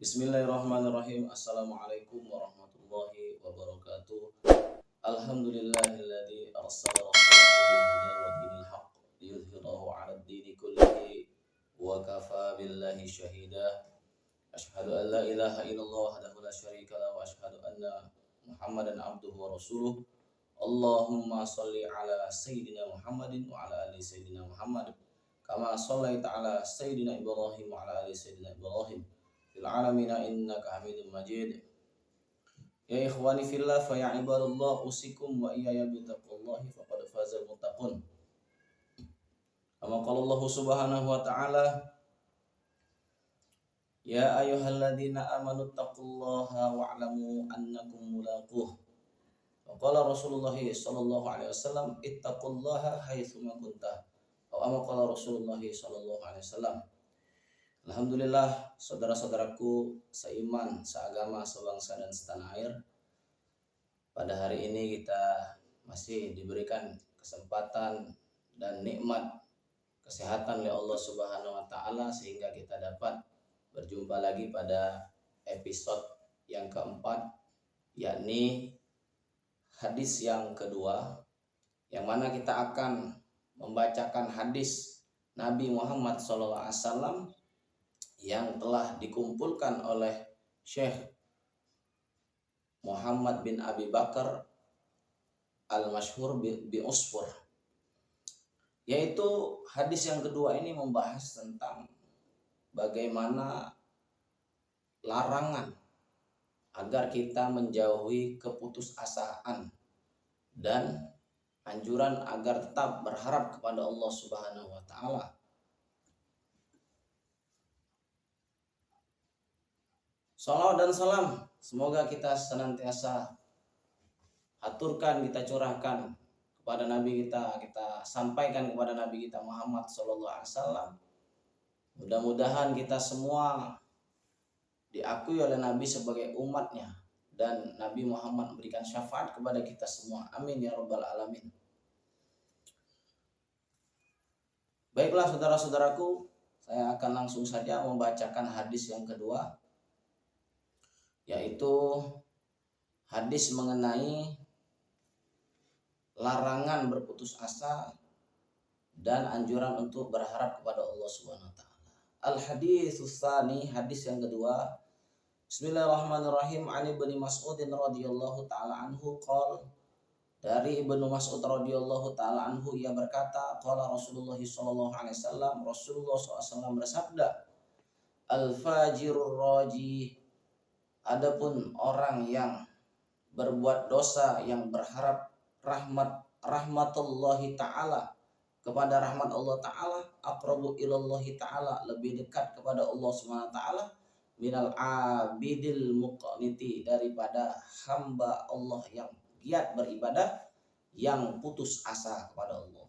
Bismillahirrahmanirrahim. Assalamualaikum warahmatullahi wabarakatuh. Alhamdulillahilladzi arsala rasulahu bil huda wa dinil haqq liyudhhirahu 'ala ad-dini kullihi wa kafa billahi shahida. Asyhadu an la ilaha illallah wahdahu la syarika lahu wa asyhadu anna Muhammadan abduhu wa rasuluh. Allahumma shalli ala sayyidina Muhammadin wa ala ali sayyidina Muhammad kama shallaita ala sayyidina Ibrahim wa ala ali sayyidina Ibrahim fil alamina innaka hamidum majid. Ya ikhwani fillah fa ya ibadallah usikum wa iyaya bittaqullahi faqad fazal muttaqun. Kama qala Allah subhanahu wa ta'ala, ya ayyuhalladzina amanu taqullaha wa'lamu annakum mulaquh. Wa qala Rasulullah sallallahu alaihi wasallam ittaqullaha haitsu ma kunta. Wa qala Rasulullah sallallahu alaihi wasallam. Alhamdulillah, saudara-saudaraku seiman, seagama, sebangsa dan setanah air. Pada hari ini kita masih diberikan kesempatan dan nikmat kesehatan oleh Allah Subhanahu wa taala sehingga kita dapat berjumpa lagi pada episode yang keempat, yakni hadis yang kedua, yang mana kita akan membacakan hadis Nabi Muhammad SAW yang telah dikumpulkan oleh Syekh Muhammad bin Abi Bakar al-Masyhur bi Usfur. Yaitu hadis yang kedua ini membahas tentang bagaimana larangan agar kita menjauhi keputusasaan dan anjuran agar tetap berharap kepada Allah Subhanahu wa taala. Salawat dan salam semoga kita senantiasa aturkan, kita curahkan kepada Nabi kita sampaikan kepada Nabi kita Muhammad SAW. Mudah-mudahan kita semua diakui oleh Nabi sebagai umatnya dan Nabi Muhammad memberikan syafaat kepada kita semua. Amin ya rabbal alamin. Baiklah saudara-saudaraku, saya akan langsung saja membacakan hadis yang kedua, yaitu hadis mengenai larangan berputus asa dan anjuran untuk berharap kepada Allah Subhanahu wa taala. Al-haditsus tsani, hadis yang kedua. Bismillahirrahmanirrahim. Ani Ibnu Mas'ud radhiyallahu taala anhu qol, dari Ibnu Mas'ud radhiyallahu taala anhu ia berkata, qala Rasulullah sallallahu alaihi wasallam, Rasulullah SAW bersabda, al-fajirur rajih, adapun orang yang berbuat dosa yang berharap rahmatullahi ta'ala, kepada rahmat Allah ta'ala, aqrabu ilallahi ta'ala, lebih dekat kepada Allah Subhanahu wa ta'ala, minal abidil muqniti, daripada hamba Allah yang giat beribadah, yang putus asa kepada Allah.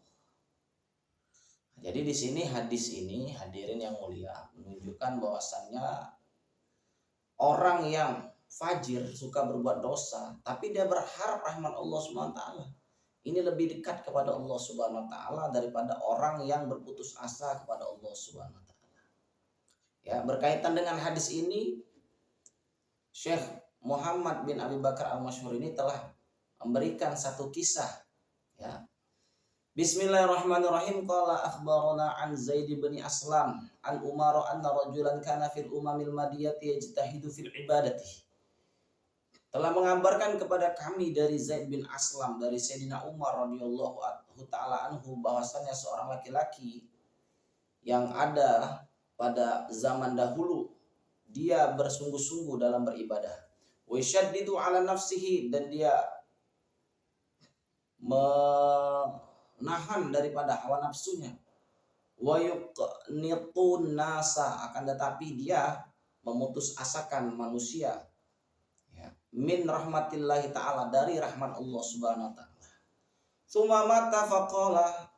Jadi di sini hadis ini, hadirin yang mulia, menunjukkan bahwasannya orang yang fajir, suka berbuat dosa, tapi dia berharap rahmat Allah Subhanahu wa taala, ini lebih dekat kepada Allah Subhanahu wa taala daripada orang yang berputus asa kepada Allah Subhanahu wa taala. Ya, berkaitan dengan hadis ini, Syekh Muhammad bin Abi Bakar al-Masyhur ini telah memberikan satu kisah, ya. Bismillahirrahmanirrahim. Qala akhbarana an Zaid bin Aslam an Umar anna rajulan kana fil umamil madiyati yajtahidu fil ibadati. Telah mengabarkan kepada kami dari Zaid bin Aslam, dari Sayyidina Umar radhiyallahu taala anhu, bahwasannya seorang laki-laki yang ada pada zaman dahulu, dia bersungguh-sungguh dalam beribadah. Wa yashaddidu ala nafsihi, dan dia menahan daripada hawa nafsunya. Wa yuqnitun nasa, akan tetapi dia memutus asakan manusia, ya, min rahmatillahi ta'ala, dari rahmat Allah Subhanahu wa ta'ala. Tsumma mata faqala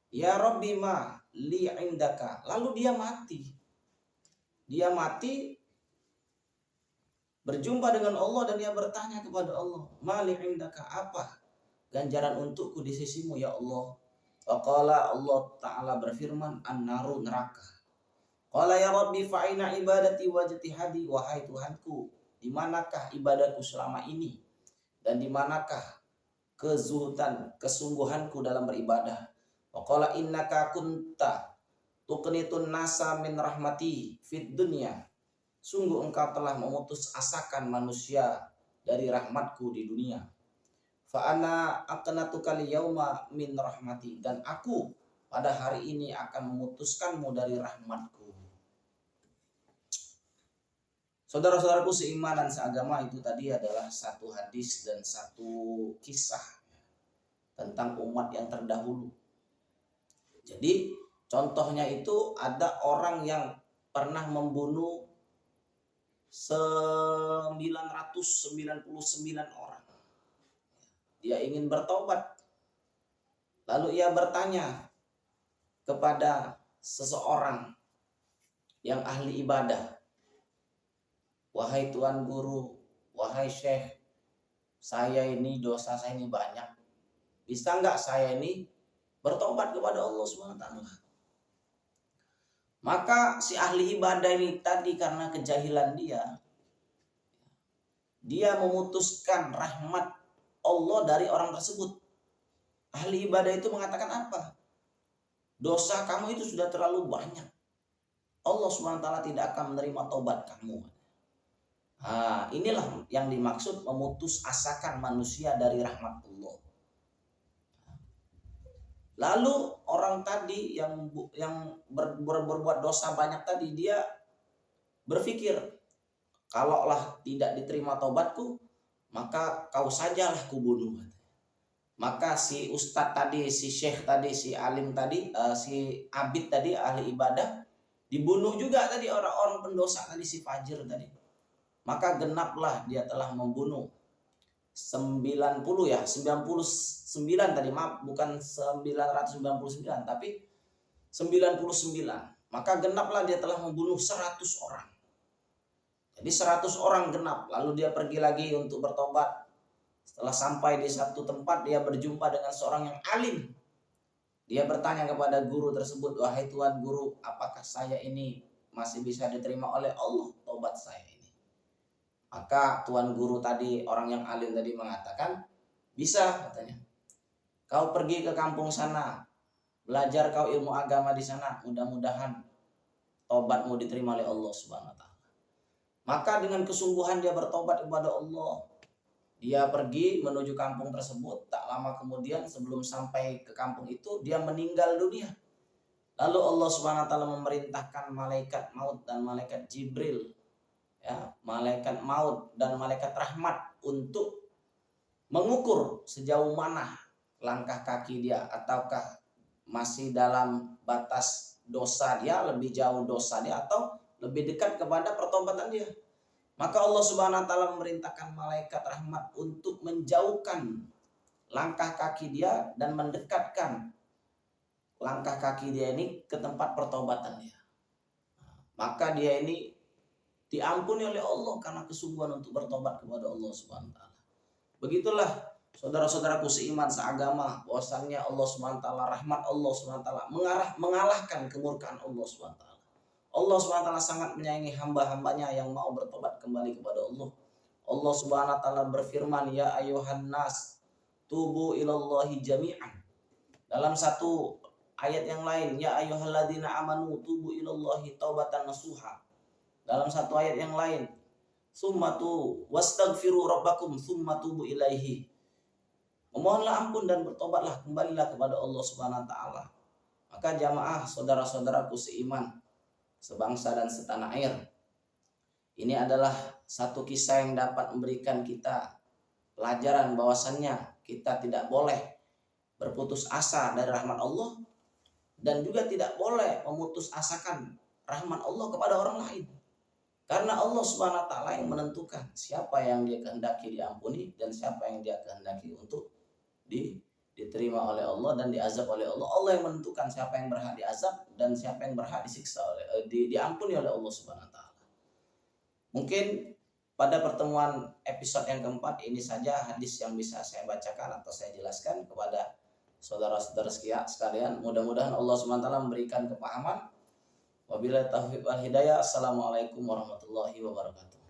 ya rabbi ma li indaka, lalu dia mati berjumpa dengan Allah dan dia bertanya kepada Allah, ma li indaka, apa ganjaran untukku di sisimu ya Allah. Faqala, Allah Ta'ala berfirman, an-naru, neraka. Qala ya Rabbi fa'ina ibadati wa jatihadi, wahai Tuhanku, di manakah ibadahku selama ini dan di manakah kezuhudan, kesungguhanku dalam beribadah. Wa qala innaka kunta tuqnitun nasa min rahmati fid dunya. Sungguh engkau telah memutus asakan manusia dari rahmatku di dunia. Fa ana aqnatuka yauma min rahmati, dan aku pada hari ini akan memutuskanmu dari rahmatku. Saudara-saudaraku seiman dan seagama, itu tadi adalah satu hadis dan satu kisah tentang umat yang terdahulu. Jadi contohnya itu ada orang yang pernah membunuh 999 orang. Dia ingin bertobat. Lalu ia bertanya kepada seseorang yang ahli ibadah, wahai Tuan Guru, wahai Syekh, saya ini dosa saya ini banyak. Bisa nggak saya ini bertobat kepada Allah SWT? Maka si ahli ibadah ini tadi karena kejahilan dia memutuskan rahmat Allah dari orang tersebut. Ahli ibadah itu mengatakan apa? Dosa kamu itu sudah terlalu banyak. Allah SWT tidak akan menerima taubat kamu. Nah, inilah yang dimaksud memutus asakan manusia dari rahmat Allah. Lalu orang tadi yang berbuat dosa banyak tadi, dia berpikir, kalaulah tidak diterima taubatku, maka kau sajalah kubunuh. Maka si ustadz tadi, si syekh tadi, si alim tadi, si abid tadi, ahli ibadah, dibunuh juga tadi orang-orang pendosa tadi, si fajir tadi. Maka genaplah dia telah membunuh 99 tadi, maaf, bukan 999 tapi 99. Maka genaplah dia telah membunuh 100 orang. Jadi 100 orang genap. Lalu dia pergi lagi untuk bertobat. Setelah sampai di satu tempat, dia berjumpa dengan seorang yang alim. Dia bertanya kepada guru tersebut, wahai Tuan Guru, apakah saya ini masih bisa diterima oleh Allah tobat saya ini? Maka Tuan Guru tadi, orang yang alim tadi mengatakan, bisa, katanya. Kau pergi ke kampung sana, belajar kau ilmu agama di sana, mudah-mudahan tobatmu diterima oleh Allah Subhanahu wa taala. Maka dengan kesungguhan dia bertobat kepada Allah. Dia pergi menuju kampung tersebut. Tak lama kemudian, sebelum sampai ke kampung itu, dia meninggal dunia. Lalu Allah Subhanahu wa taala memerintahkan malaikat maut dan malaikat Jibril, malaikat maut dan malaikat rahmat untuk mengukur sejauh mana langkah kaki dia, ataukah masih dalam batas dosa dia, lebih jauh dosa dia, atau lebih dekat kepada pertobatan dia. Maka Allah Subhanahu wa taala memerintahkan malaikat rahmat untuk menjauhkan langkah kaki dia dan mendekatkan langkah kaki dia ini ke tempat pertobatan dia. Maka dia ini diampuni oleh Allah karena kesungguhan untuk bertobat kepada Allah Subhanahu wa taala. Begitulah saudara-saudaraku seiman seagama, bahwasannya Allah Subhanahu wa taala, rahmat Allah Subhanahu wa taala mengalahkan kemurkaan Allah Subhanahu wa taala. Allah Subhanahu wa taala sangat menyayangi hamba-hambanya yang mau bertobat kembali kepada Allah. Allah Subhanahu wa taala berfirman, ya ayuhan nas tubu ilallahi jami'an. Dalam satu ayat yang lain, ya ayyuhalladzina amanu tubu ilallahi taubatan nasuha. Dalam satu ayat yang lain, summatu wastaghfiru rabbakum summa tubu ilaihi. Memohonlah ampun dan bertobatlah, kembalilah kepada Allah Subhanahu wa taala. Maka jamaah, saudara-saudaraku seiman, sebangsa dan setanah air, ini adalah satu kisah yang dapat memberikan kita pelajaran bahwasannya kita tidak boleh berputus asa dari rahmat Allah, dan juga tidak boleh memutus asakan rahmat Allah kepada orang lain. Karena Allah Subhanahu wa taala yang menentukan siapa yang dia kehendaki diampuni dan siapa yang dia kehendaki untuk diterima oleh Allah dan diazab oleh Allah. Allah yang menentukan siapa yang berhak diazab dan siapa yang berhak disiksa diampuni oleh Allah Subhanahu wa taala. Mungkin pada pertemuan episode yang keempat ini saja hadis yang bisa saya bacakan atau saya jelaskan kepada saudara-saudara sekalian. Mudah-mudahan Allah Subhanahu wa taala memberikan kepahaman Wabillahi taufiq wal hidayah. Assalamualaikum warahmatullahi wabarakatuh.